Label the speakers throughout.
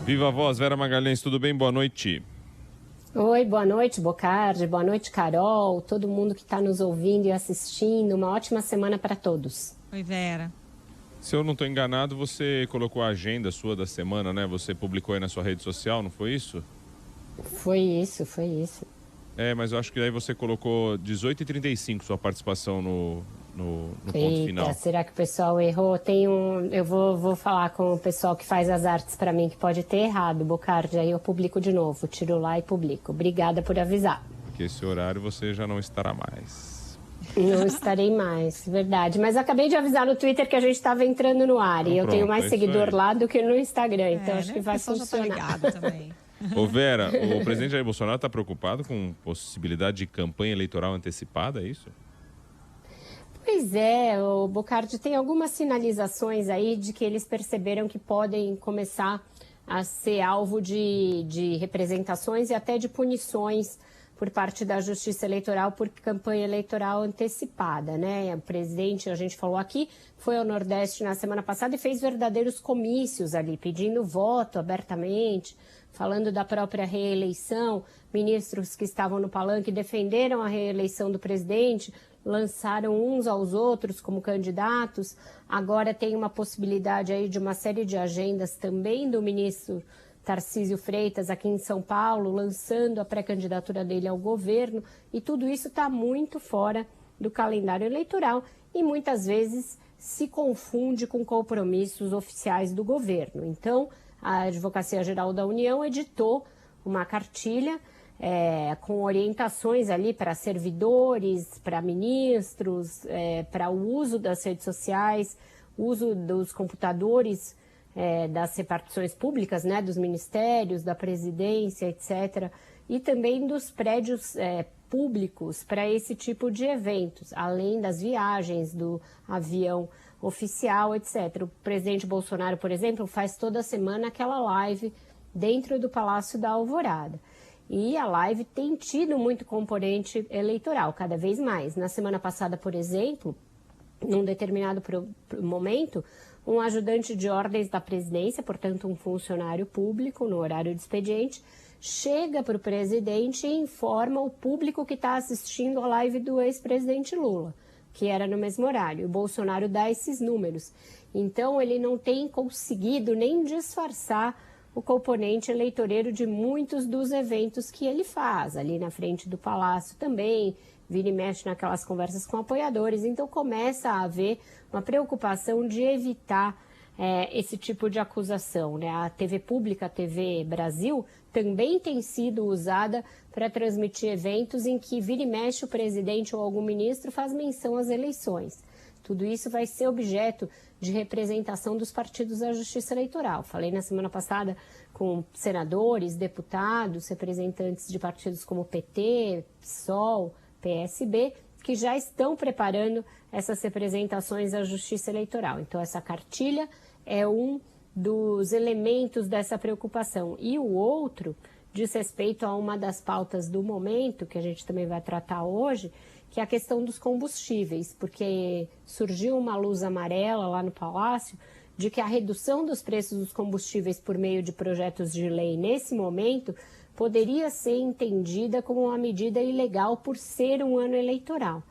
Speaker 1: Viva a voz, Vera Magalhães, tudo bem? Boa noite.
Speaker 2: Oi, boa noite, Bocardi, boa noite, Carol, todo mundo que está nos ouvindo e assistindo. Uma ótima semana para todos.
Speaker 3: Oi, Vera.
Speaker 1: Se eu não estou enganado, você colocou a agenda sua da semana, né? Você publicou aí na sua rede social, não foi isso?
Speaker 2: Foi isso.
Speaker 1: Mas eu acho que aí você colocou 18h35 sua participação no ponto
Speaker 2: Eita,
Speaker 1: final.
Speaker 2: será que o pessoal errou? Eu vou falar com o pessoal que faz as artes para mim, que pode ter errado, Bocardi, aí eu publico de novo, tiro lá e publico. Obrigada por avisar.
Speaker 1: Porque esse horário você já não estará mais.
Speaker 2: Não estarei mais, verdade. Mas acabei de avisar no Twitter que a gente estava entrando no ar. E eu tenho mais seguidor lá do que no Instagram, então acho que vai funcionar.
Speaker 3: Já tá ligado também.
Speaker 1: Ô Vera, o presidente Jair Bolsonaro está preocupado com possibilidade de campanha eleitoral antecipada, é isso?
Speaker 2: Pois é, o Bocardi, tem algumas sinalizações aí de que eles perceberam que podem começar a ser alvo de representações e até de punições por parte da Justiça Eleitoral por campanha eleitoral antecipada, né? O presidente, a gente falou aqui, foi ao Nordeste na semana passada e fez verdadeiros comícios ali, pedindo voto abertamente, falando da própria reeleição. Ministros que estavam no palanque defenderam a reeleição do presidente, lançaram uns aos outros como candidatos. Agora tem uma possibilidade aí de uma série de agendas também do ministro Tarcísio Freitas aqui em São Paulo, lançando a pré-candidatura dele ao governo, e tudo isso está muito fora do calendário eleitoral e muitas vezes se confunde com compromissos oficiais do governo. Então, a Advocacia Geral da União editou uma cartilha com orientações ali para servidores, para ministros, para o uso das redes sociais, uso dos computadores das repartições públicas, né, dos ministérios, da presidência, etc., e também dos prédios públicos para esse tipo de eventos, além das viagens do avião oficial, etc. O presidente Bolsonaro, por exemplo, faz toda semana aquela live dentro do Palácio da Alvorada. E a live tem tido muito componente eleitoral, cada vez mais. Na semana passada, por exemplo, num determinado momento, um ajudante de ordens da presidência, portanto um funcionário público no horário de expediente, chega para o presidente e informa o público que está assistindo a live do ex-presidente Lula, que era no mesmo horário. O Bolsonaro dá esses números. Então ele não tem conseguido nem disfarçar o componente eleitoreiro de muitos dos eventos que ele faz, ali na frente do Palácio também, vira e mexe naquelas conversas com apoiadores. Então começa a haver uma preocupação de evitar esse tipo de acusação, né? A TV pública, a TV Brasil, também tem sido usada para transmitir eventos em que vira e mexe o presidente ou algum ministro faz menção às eleições. Tudo isso vai ser objeto de representação dos partidos da Justiça Eleitoral. Falei na semana passada com senadores, deputados, representantes de partidos como PT, PSOL, PSB, que já estão preparando essas representações à Justiça Eleitoral. Então, essa cartilha é um dos elementos dessa preocupação. E o outro diz respeito a uma das pautas do momento, que a gente também vai tratar hoje, que é a questão dos combustíveis, porque surgiu uma luz amarela lá no Palácio de que a redução dos preços dos combustíveis por meio de projetos de lei nesse momento poderia ser entendida como uma medida ilegal por ser um ano eleitoral.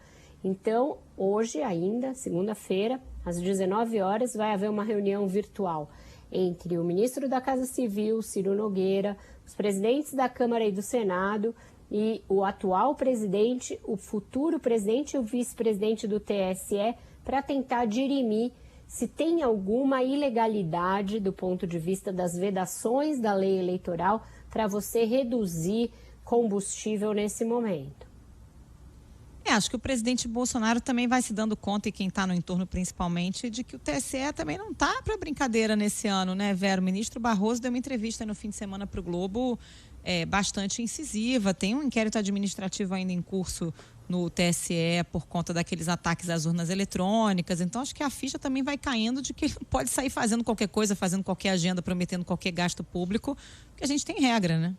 Speaker 2: Então, hoje ainda, segunda-feira, às 19 horas, vai haver uma reunião virtual entre o ministro da Casa Civil, Ciro Nogueira, os presidentes da Câmara e do Senado e o atual presidente, o futuro presidente e o vice-presidente do TSE para tentar dirimir se tem alguma ilegalidade do ponto de vista das vedações da lei eleitoral para você reduzir combustível nesse momento.
Speaker 3: Acho que o presidente Bolsonaro também vai se dando conta, e quem está no entorno principalmente, de que o TSE também não está para brincadeira nesse ano, né, Vera? O ministro Barroso deu uma entrevista no fim de semana para o Globo bastante incisiva. Tem um inquérito administrativo ainda em curso no TSE por conta daqueles ataques às urnas eletrônicas. Então, acho que a ficha também vai caindo de que ele não pode sair fazendo qualquer coisa, fazendo qualquer agenda, prometendo qualquer gasto público, porque a gente tem regra, né?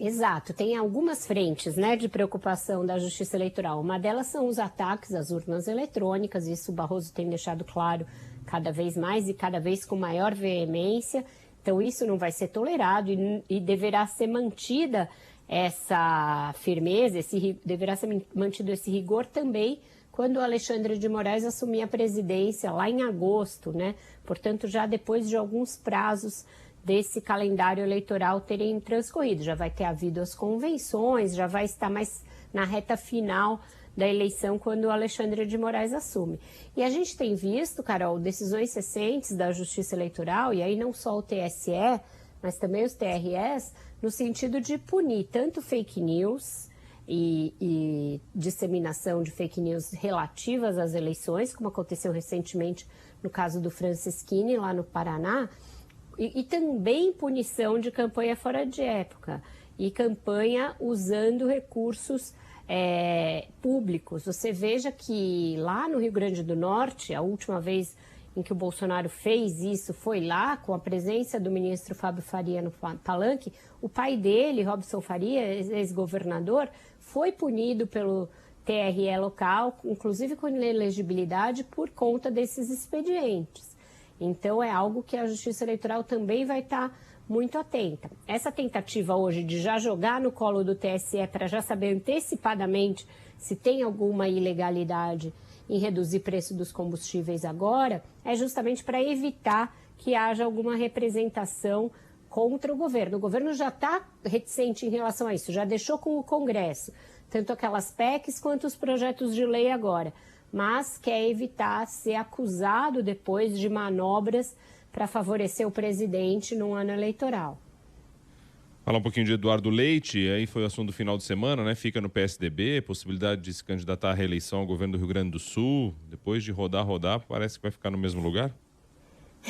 Speaker 2: Exato, tem algumas frentes, né, de preocupação da Justiça Eleitoral. Uma delas são os ataques às urnas eletrônicas, isso o Barroso tem deixado claro cada vez mais e cada vez com maior veemência. Então, isso não vai ser tolerado e deverá ser mantida essa firmeza, deverá ser mantido esse rigor também quando o Alexandre de Moraes assumir a presidência lá em agosto, né? Portanto, já depois de alguns prazos desse calendário eleitoral terem transcorrido. Já vai ter havido as convenções, já vai estar mais na reta final da eleição quando o Alexandre de Moraes assume. E a gente tem visto, Carol, decisões recentes da Justiça Eleitoral, e aí não só o TSE, mas também os TREs, no sentido de punir tanto fake news e disseminação de fake news relativas às eleições, como aconteceu recentemente no caso do Francisquini, lá no Paraná, e também punição de campanha fora de época e campanha usando recursos públicos. Você veja que lá no Rio Grande do Norte, a última vez em que o Bolsonaro fez isso foi lá com a presença do ministro Fábio Faria no palanque. O pai dele, Robson Faria, ex-governador, foi punido pelo TRE local, inclusive com inelegibilidade por conta desses expedientes. Então é algo que a Justiça Eleitoral também vai estar muito atenta. Essa tentativa hoje de já jogar no colo do TSE para já saber antecipadamente se tem alguma ilegalidade em reduzir o preço dos combustíveis agora, é justamente para evitar que haja alguma representação contra o governo. O governo já está reticente em relação a isso, já deixou com o Congresso, tanto aquelas PECs quanto os projetos de lei agora, mas quer evitar ser acusado depois de manobras para favorecer o presidente num ano eleitoral.
Speaker 1: Falar um pouquinho de Eduardo Leite, aí foi o assunto do final de semana, né? Fica no PSDB, possibilidade de se candidatar à reeleição ao governo do Rio Grande do Sul. Depois de rodar, parece que vai ficar no mesmo lugar?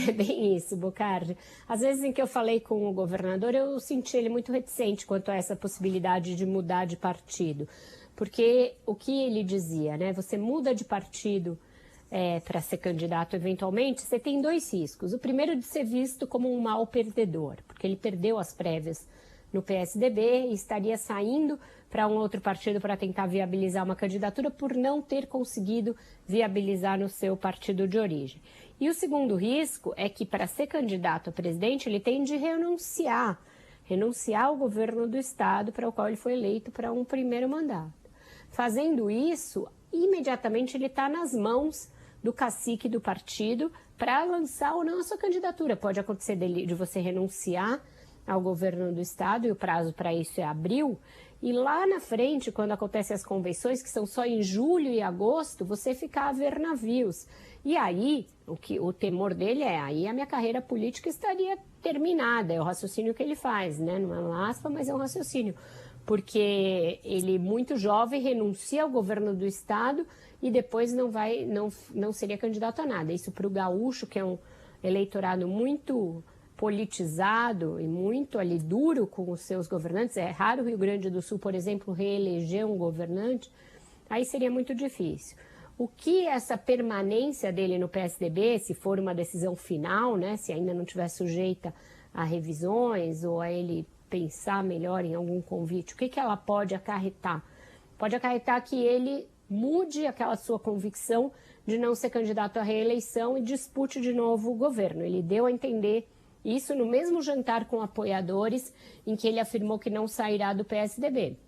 Speaker 2: É bem isso, Bocardi. Às vezes em que eu falei com o governador, eu senti ele muito reticente quanto a essa possibilidade de mudar de partido. Porque o que ele dizia, né? Você muda de partido para ser candidato eventualmente, você tem dois riscos. O primeiro de ser visto como um mau perdedor, porque ele perdeu as prévias no PSDB e estaria saindo para um outro partido para tentar viabilizar uma candidatura por não ter conseguido viabilizar no seu partido de origem. E o segundo risco é que para ser candidato a presidente ele tem de renunciar ao governo do estado para o qual ele foi eleito para um primeiro mandato. Fazendo isso, imediatamente ele está nas mãos do cacique do partido para lançar ou não a sua candidatura. Pode acontecer de você renunciar ao governo do estado, e o prazo para isso é abril, e lá na frente, quando acontecem as convenções, que são só em julho e agosto, você ficar a ver navios. E aí, o temor dele aí a minha carreira política estaria terminada, é o raciocínio que ele faz, né? Não é uma aspa, mas é um raciocínio. Porque ele, muito jovem, renuncia ao governo do estado e depois não seria candidato a nada. Isso para o gaúcho, que é um eleitorado muito politizado e muito ali duro com os seus governantes. É raro o Rio Grande do Sul, por exemplo, reeleger um governante. Aí seria muito difícil. O que essa permanência dele no PSDB, se for uma decisão final, né, se ainda não estiver sujeita a revisões ou a ele pensar melhor em algum convite, o que ela pode acarretar? Pode acarretar que ele mude aquela sua convicção de não ser candidato à reeleição e dispute de novo o governo. Ele deu a entender isso no mesmo jantar com apoiadores, em que ele afirmou que não sairá do PSDB,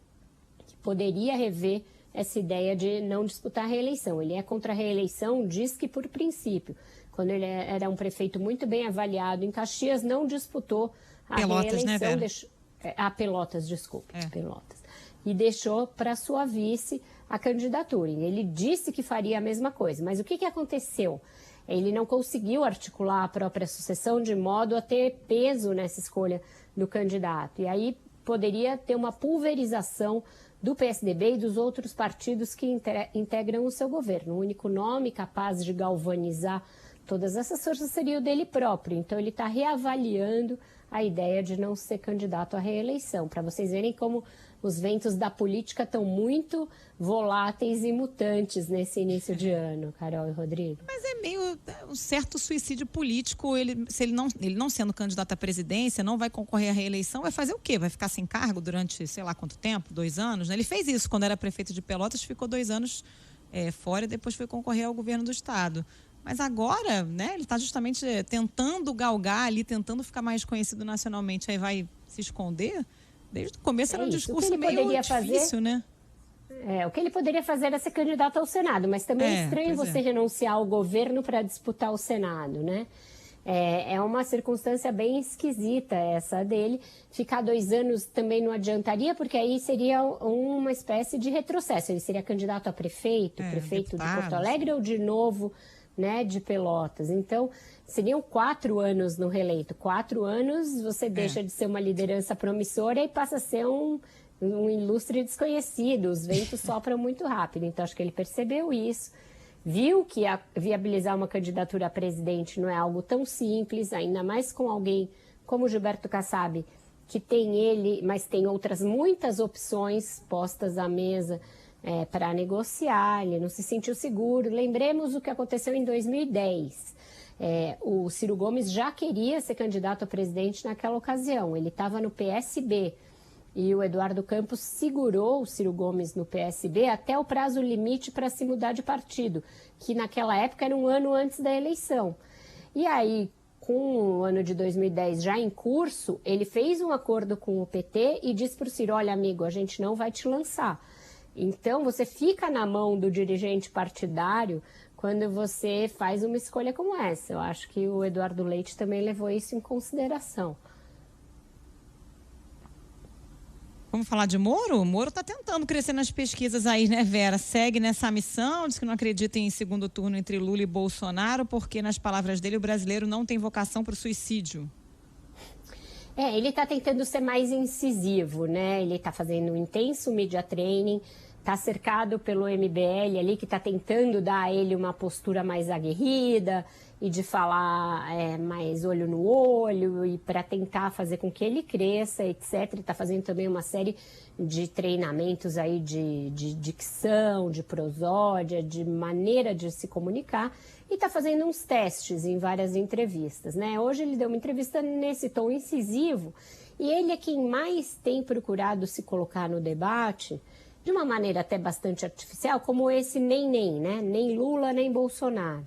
Speaker 2: que poderia rever essa ideia de não disputar a reeleição. Ele é contra a reeleição, diz que por princípio. Quando ele era um prefeito muito bem avaliado em Caxias, não disputou a
Speaker 3: Pelotas,
Speaker 2: reeleição.
Speaker 3: Né, Vera?
Speaker 2: Pelotas, desculpe. Pelotas. E deixou para sua vice a candidatura. E ele disse que faria a mesma coisa. Mas o que aconteceu? Ele não conseguiu articular a própria sucessão de modo a ter peso nessa escolha do candidato. E aí poderia ter uma pulverização do PSDB e dos outros partidos que integram o seu governo. O único nome capaz de galvanizar todas essas forças seria o dele próprio. Então ele está reavaliando a ideia de não ser candidato à reeleição, para vocês verem como os ventos da política estão muito voláteis e mutantes nesse início de ano, Carol e Rodrigo.
Speaker 3: Mas é meio um certo suicídio político. Se ele não sendo candidato à presidência, não vai concorrer à reeleição, vai fazer o quê? Vai ficar sem cargo durante, sei lá quanto tempo? 2 anos? Né? Ele fez isso quando era prefeito de Pelotas, ficou 2 anos fora e depois foi concorrer ao governo do estado. Mas agora, né, ele está justamente tentando galgar ali, tentando ficar mais conhecido nacionalmente, aí vai se esconder. Desde o começo era um discurso meio difícil, né?
Speaker 2: O que ele poderia fazer era ser candidato ao Senado, mas também é estranho você renunciar ao governo para disputar o Senado, né? É uma circunstância bem esquisita essa dele. Ficar 2 anos também não adiantaria, porque aí seria uma espécie de retrocesso. Ele seria candidato a prefeito de Porto Alegre ou de novo, né, de Pelotas. Então, seriam 4 anos no reeleito. 4 anos você deixa de ser uma liderança promissora e passa a ser um ilustre desconhecido. Os ventos sopram muito rápido. Então, acho que ele percebeu isso. Viu que viabilizar uma candidatura a presidente não é algo tão simples, ainda mais com alguém como Gilberto Kassab, que tem ele, mas tem outras muitas opções postas à mesa para negociar. Ele não se sentiu seguro. Lembremos o que aconteceu em 2010. O Ciro Gomes já queria ser candidato a presidente naquela ocasião. Ele estava no PSB. E o Eduardo Campos segurou o Ciro Gomes no PSB até o prazo limite para se mudar de partido, que naquela época era um ano antes da eleição. E aí, com o ano de 2010 já em curso, ele fez um acordo com o PT e disse para o Ciro: olha, amigo, a gente não vai te lançar. Então, você fica na mão do dirigente partidário quando você faz uma escolha como essa. Eu acho que o Eduardo Leite também levou isso em consideração.
Speaker 3: Vamos falar de Moro? O Moro está tentando crescer nas pesquisas aí, né, Vera? Segue nessa missão, diz que não acredita em segundo turno entre Lula e Bolsonaro, porque, nas palavras dele, o brasileiro não tem vocação para o suicídio.
Speaker 2: Ele está tentando ser mais incisivo, né? Ele está fazendo um intenso media training, está cercado pelo MBL ali, que está tentando dar a ele uma postura mais aguerrida e de falar mais olho no olho e para tentar fazer com que ele cresça, etc. Está fazendo também uma série de treinamentos aí de dicção, de prosódia, de maneira de se comunicar e está fazendo uns testes em várias entrevistas, né? Hoje ele deu uma entrevista nesse tom incisivo e ele é quem mais tem procurado se colocar no debate de uma maneira até bastante artificial, como esse nem, né? Nem Lula, nem Bolsonaro.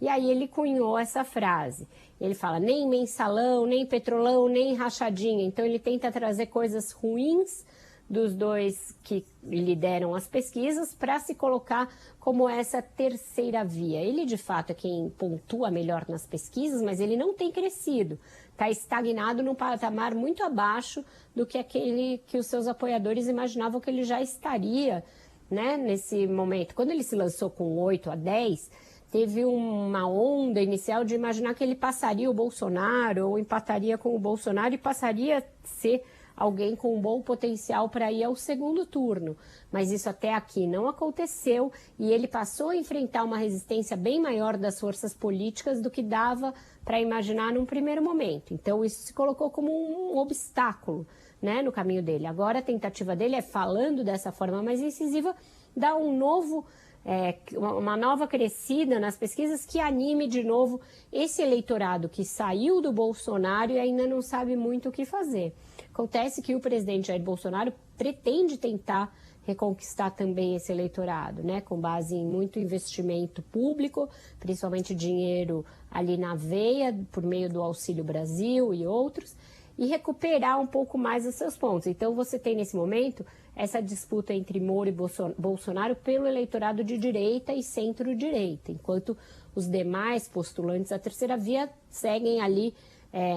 Speaker 2: E aí ele cunhou essa frase. Ele fala nem mensalão, nem petrolão, nem rachadinha. Então ele tenta trazer coisas ruins dos dois que lideram as pesquisas para se colocar como essa terceira via. Ele, de fato, é quem pontua melhor nas pesquisas, mas ele não tem crescido. Está estagnado num patamar muito abaixo do que aquele que os seus apoiadores imaginavam que ele já estaria, né, nesse momento. Quando ele se lançou com 8 a 10, teve uma onda inicial de imaginar que ele passaria o Bolsonaro ou empataria com o Bolsonaro e passaria a ser alguém com um bom potencial para ir ao segundo turno. Mas isso até aqui não aconteceu e ele passou a enfrentar uma resistência bem maior das forças políticas do que dava para imaginar num primeiro momento. Então isso se colocou como um obstáculo, né, no caminho dele. Agora a tentativa dele é, falando dessa forma mais incisiva, dar uma nova crescida nas pesquisas que anime de novo esse eleitorado que saiu do Bolsonaro e ainda não sabe muito o que fazer. Acontece que o presidente Jair Bolsonaro pretende tentar reconquistar também esse eleitorado, né, com base em muito investimento público, principalmente dinheiro ali na veia, por meio do Auxílio Brasil e outros, e recuperar um pouco mais os seus pontos. Então você tem nesse momento essa disputa entre Moro e Bolsonaro pelo eleitorado de direita e centro-direita, enquanto os demais postulantes da terceira via seguem ali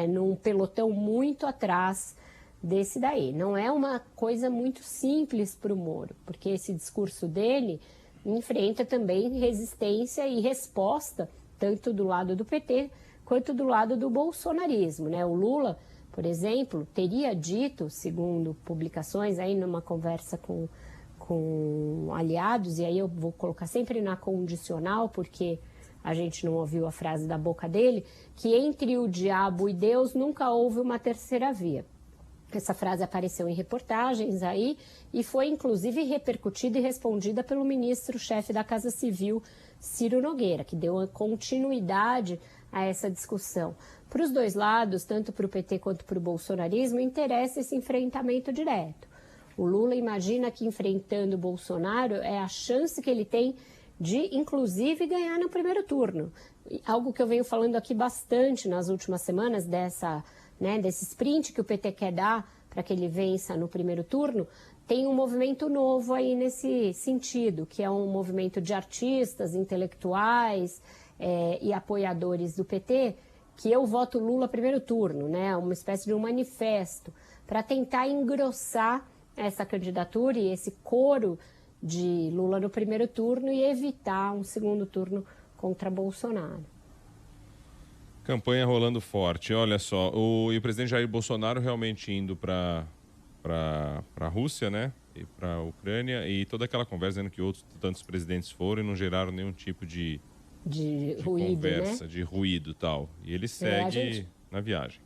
Speaker 2: num pelotão muito atrás desse daí. Não é uma coisa muito simples para o Moro, porque esse discurso dele enfrenta também resistência e resposta, tanto do lado do PT quanto do lado do bolsonarismo, né? O Lula, por exemplo, teria dito, segundo publicações, aí numa conversa com aliados, e aí eu vou colocar sempre na condicional, porque a gente não ouviu a frase da boca dele, que entre o diabo e Deus nunca houve uma terceira via. Essa frase apareceu em reportagens aí e foi inclusive repercutida e respondida pelo ministro-chefe da Casa Civil, Ciro Nogueira, que deu continuidade a essa discussão. Para os dois lados, tanto para o PT quanto para o bolsonarismo, interessa esse enfrentamento direto. O Lula imagina que enfrentando o Bolsonaro é a chance que ele tem de, inclusive, ganhar no primeiro turno. Algo que eu venho falando aqui bastante nas últimas semanas, desse sprint que o PT quer dar para que ele vença no primeiro turno, tem um movimento novo aí nesse sentido, que é um movimento de artistas, intelectuais e apoiadores do PT, que eu voto Lula primeiro turno, né? Uma espécie de um manifesto, para tentar engrossar essa candidatura e esse coro de Lula no primeiro turno e evitar um segundo turno contra Bolsonaro.
Speaker 1: Campanha rolando forte. Olha só, o presidente Jair Bolsonaro realmente indo para a Rússia, né? E para a Ucrânia, e toda aquela conversa dizendo que tantos presidentes foram e não geraram nenhum tipo de
Speaker 2: ruído,
Speaker 1: conversa,
Speaker 2: né?
Speaker 1: De ruído e tal. E ele segue na viagem.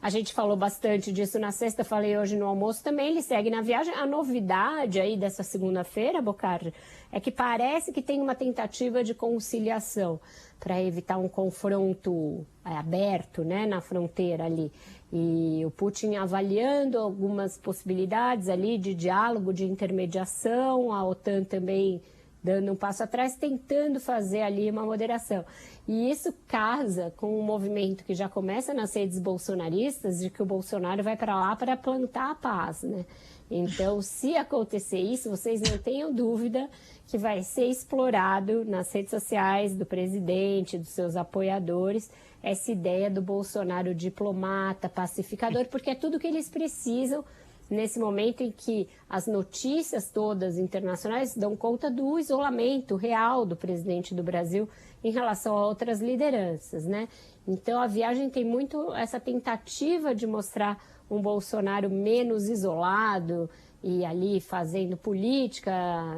Speaker 2: A gente falou bastante disso na sexta, falei hoje no almoço também, ele segue na viagem. A novidade aí dessa segunda-feira, Bocardi, é que parece que tem uma tentativa de conciliação para evitar um confronto aberto, né, na fronteira ali. E o Putin avaliando algumas possibilidades ali de diálogo, de intermediação, a OTAN também dando um passo atrás, tentando fazer ali uma moderação. E isso casa com um movimento que já começa nas redes bolsonaristas, de que o Bolsonaro vai para lá para plantar a paz, né? Então, se acontecer isso, vocês não tenham dúvida que vai ser explorado nas redes sociais do presidente, dos seus apoiadores, essa ideia do Bolsonaro diplomata, pacificador, porque é tudo que eles precisam nesse momento em que as notícias todas internacionais dão conta do isolamento real do presidente do Brasil em relação a outras lideranças, né? Então, a viagem tem muito essa tentativa de mostrar um Bolsonaro menos isolado e ali fazendo política,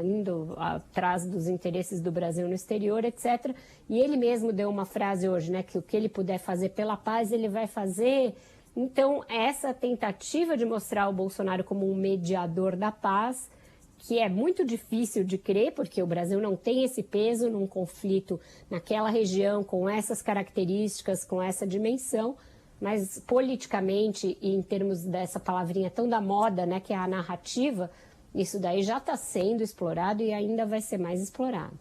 Speaker 2: indo atrás dos interesses do Brasil no exterior, etc. E ele mesmo deu uma frase hoje, né? Que o que ele puder fazer pela paz, ele vai fazer. Então, essa tentativa de mostrar o Bolsonaro como um mediador da paz, que é muito difícil de crer, porque o Brasil não tem esse peso num conflito naquela região, com essas características, com essa dimensão, mas politicamente, e em termos dessa palavrinha tão da moda, né, que é a narrativa, isso daí já está sendo explorado e ainda vai ser mais explorado.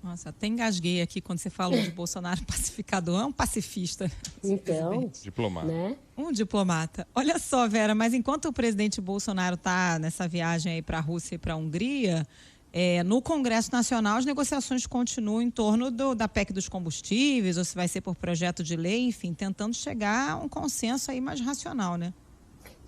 Speaker 3: Nossa, até engasguei aqui quando você falou de Bolsonaro pacificador. É um pacifista.
Speaker 2: Então,
Speaker 1: diplomata.
Speaker 2: Né?
Speaker 3: Um diplomata. Olha só, Vera, mas enquanto o presidente Bolsonaro está nessa viagem aí para a Rússia e para a Hungria, no Congresso Nacional as negociações continuam em torno da PEC dos combustíveis, ou se vai ser por projeto de lei, enfim, tentando chegar a um consenso aí mais racional, né?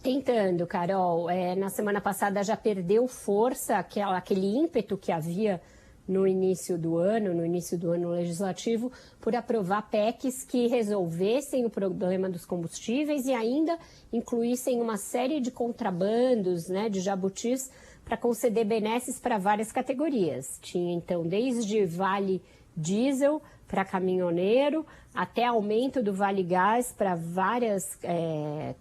Speaker 2: Tentando, Carol. Na semana passada já perdeu força aquele ímpeto que havia no início do ano legislativo, por aprovar PECs que resolvessem o problema dos combustíveis e ainda incluíssem uma série de contrabandos, né, de jabutis, para conceder benesses para várias categorias. Tinha, então, desde vale diesel para caminhoneiro, até aumento do vale gás para várias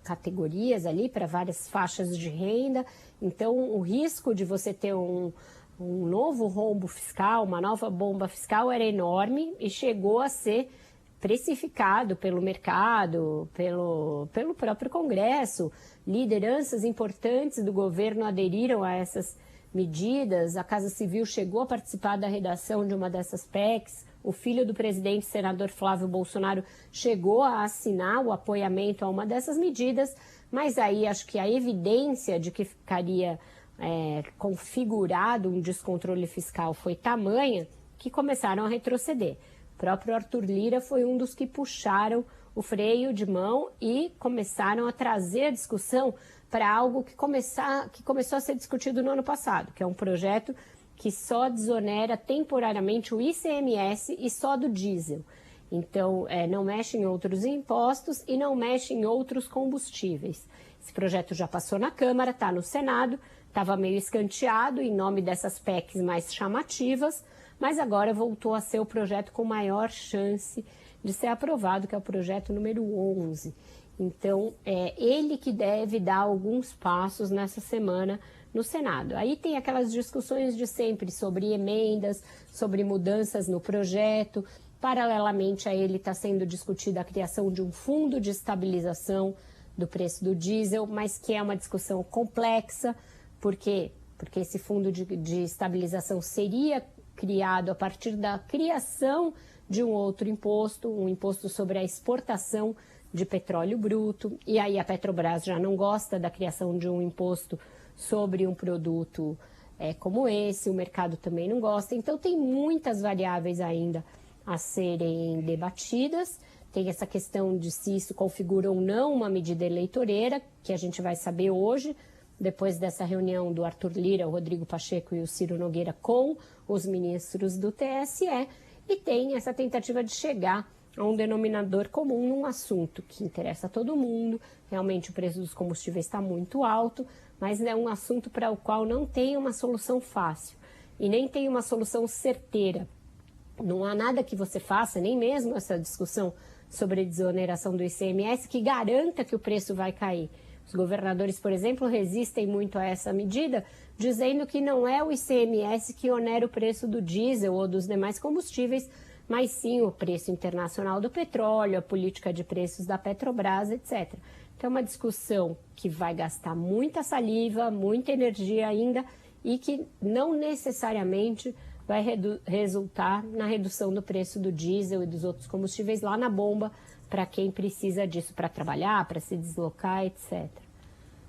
Speaker 2: categorias ali, para várias faixas de renda. Então, o risco de você ter um novo rombo fiscal, uma nova bomba fiscal era enorme e chegou a ser precificado pelo mercado, pelo próprio Congresso. Lideranças importantes do governo aderiram a essas medidas. A Casa Civil chegou a participar da redação de uma dessas PECs. O filho do presidente, senador Flávio Bolsonaro, chegou a assinar o apoiamento a uma dessas medidas, mas aí acho que a evidência de que ficaria configurado um descontrole fiscal foi tamanha que começaram a retroceder. O próprio Arthur Lira foi um dos que puxaram o freio de mão e começaram a trazer a discussão para algo que começou a ser discutido no ano passado, que é um projeto que só desonera temporariamente o ICMS e só do diesel. Então, não mexe em outros impostos e não mexe em outros combustíveis. Esse projeto já passou na Câmara, está no Senado, estava meio escanteado em nome dessas PECs mais chamativas, mas agora voltou a ser o projeto com maior chance de ser aprovado, que é o projeto número 11. Então, é ele que deve dar alguns passos nessa semana no Senado. Aí tem aquelas discussões de sempre sobre emendas, sobre mudanças no projeto. Paralelamente a ele está sendo discutida a criação de um fundo de estabilização do preço do diesel, mas que é uma discussão complexa. Por quê? Porque esse fundo de estabilização seria criado a partir da criação de um outro imposto, um imposto sobre a exportação de petróleo bruto. E aí a Petrobras já não gosta da criação de um imposto sobre um produto como esse, o mercado também não gosta. Então tem muitas variáveis ainda a serem debatidas. Tem essa questão de se isso configura ou não uma medida eleitoreira, que a gente vai saber hoje, depois dessa reunião do Arthur Lira, o Rodrigo Pacheco e o Ciro Nogueira com os ministros do TSE. E tem essa tentativa de chegar a um denominador comum num assunto que interessa a todo mundo. Realmente o preço dos combustíveis está muito alto, mas é um assunto para o qual não tem uma solução fácil e nem tem uma solução certeira. Não há nada que você faça, nem mesmo essa discussão sobre a desoneração do ICMS, que garanta que o preço vai cair. Os governadores, por exemplo, resistem muito a essa medida, dizendo que não é o ICMS que onera o preço do diesel ou dos demais combustíveis, mas sim o preço internacional do petróleo, a política de preços da Petrobras, etc. Então, é uma discussão que vai gastar muita saliva, muita energia ainda e que não necessariamente vai resultar na redução do preço do diesel e dos outros combustíveis lá na bomba para quem precisa disso para trabalhar, para se deslocar, etc.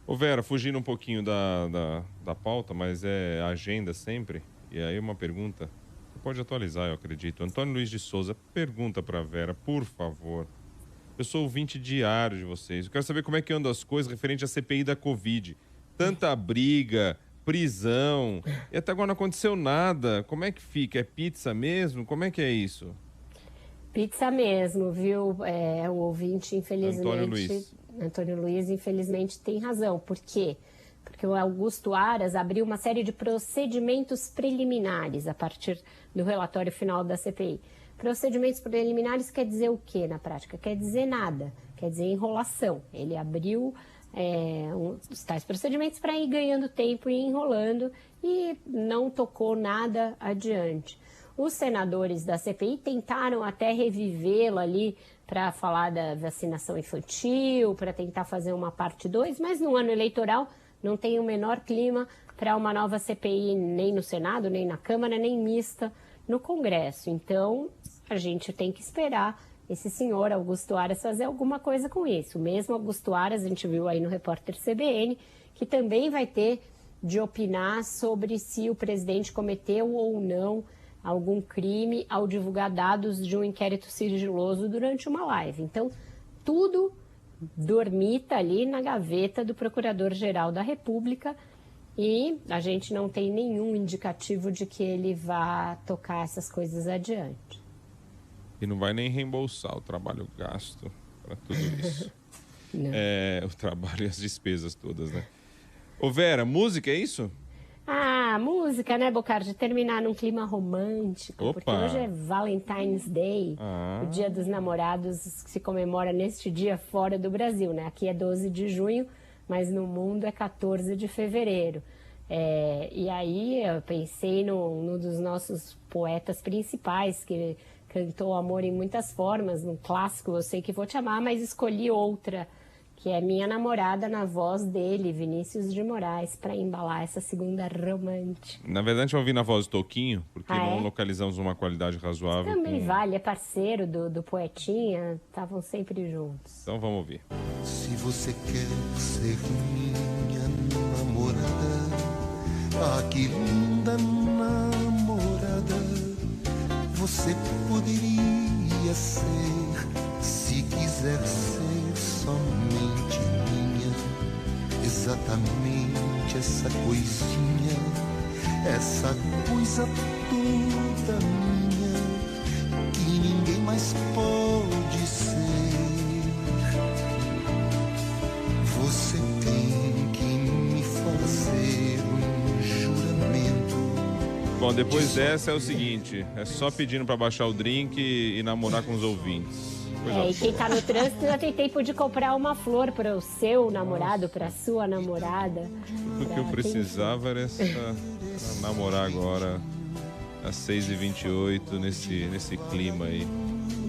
Speaker 1: Ô Vera, fugindo um pouquinho da pauta, mas é agenda sempre, e aí uma pergunta, você pode atualizar, eu acredito. Antônio Luiz de Souza pergunta para a Vera, por favor. Eu sou ouvinte diário de vocês. Eu quero saber como é que andam as coisas referente à CPI da Covid. Tanta briga, prisão, e até agora não aconteceu nada. Como é que fica? É pizza mesmo? Como é que é isso?
Speaker 2: Pizza mesmo, viu? O ouvinte, infelizmente... Antônio Luiz, infelizmente, tem razão. Por quê? Porque o Augusto Aras abriu uma série de procedimentos preliminares a partir do relatório final da CPI. Procedimentos preliminares quer dizer o quê na prática? Quer dizer nada, quer dizer enrolação. Ele abriu os tais procedimentos para ir ganhando tempo e enrolando e não tocou nada adiante. Os senadores da CPI tentaram até revivê-lo ali para falar da vacinação infantil, para tentar fazer uma parte 2, mas no ano eleitoral não tem o menor clima para uma nova CPI nem no Senado, nem na Câmara, nem mista no Congresso. Então, a gente tem que esperar esse senhor Augusto Aras fazer alguma coisa com isso. O mesmo Augusto Aras, a gente viu aí no Repórter CBN, que também vai ter de opinar sobre se o presidente cometeu ou não algum crime ao divulgar dados de um inquérito sigiloso durante uma live. Então, tudo dormita ali na gaveta do Procurador-Geral da República e a gente não tem nenhum indicativo de que ele vá tocar essas coisas adiante.
Speaker 1: E não vai nem reembolsar o trabalho gasto para tudo isso. O trabalho e as despesas todas, né? Ô Vera, música, é isso?
Speaker 2: Ah, música, né, Bocardi? Terminar num clima romântico.
Speaker 1: Opa.
Speaker 2: Porque hoje é Valentine's Day, o Dia dos Namorados, que se comemora neste dia fora do Brasil, né? Aqui é 12 de junho, mas no mundo é 14 de fevereiro. E aí eu pensei num dos nossos poetas principais, que cantou amor em muitas formas, num clássico, Eu Sei Que Vou Te Amar, mas escolhi outra, que é Minha Namorada, na voz dele, Vinícius de Moraes, para embalar essa segunda romântica.
Speaker 1: Na verdade, vamos ouvir na voz do Toquinho, porque não localizamos uma qualidade razoável.
Speaker 2: Também vale, é parceiro do Poetinha, estavam sempre juntos.
Speaker 1: Então vamos ouvir.
Speaker 4: Se você quer ser minha namorada, que linda namorada, você poderia ser, se quiser ser somente minha, exatamente essa coisinha, essa coisa toda minha, que ninguém mais pode ser. Você tem que me fazer um juramento.
Speaker 1: Bom, depois dessa é o seguinte, é só pedindo para baixar o drink e namorar com os ouvintes.
Speaker 2: E quem tá no trânsito já tem tempo de comprar uma flor para o seu namorado, para a sua namorada.
Speaker 1: Tudo que eu precisava era namorar agora às 6h28 nesse clima aí.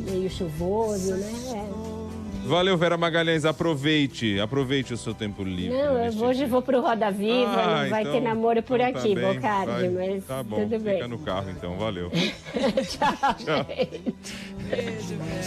Speaker 2: Meio chuvoso, né?
Speaker 1: Valeu, Vera Magalhães. Aproveite o seu tempo livre.
Speaker 2: Não, hoje eu vou pro Roda Viva, não vai ter namoro por aqui,
Speaker 1: tá
Speaker 2: Bocardi, mas
Speaker 1: tá bom,
Speaker 2: tudo bem.
Speaker 1: Fica no carro então, valeu.
Speaker 2: Tchau.
Speaker 1: Tchau.
Speaker 3: Beijo, Vera.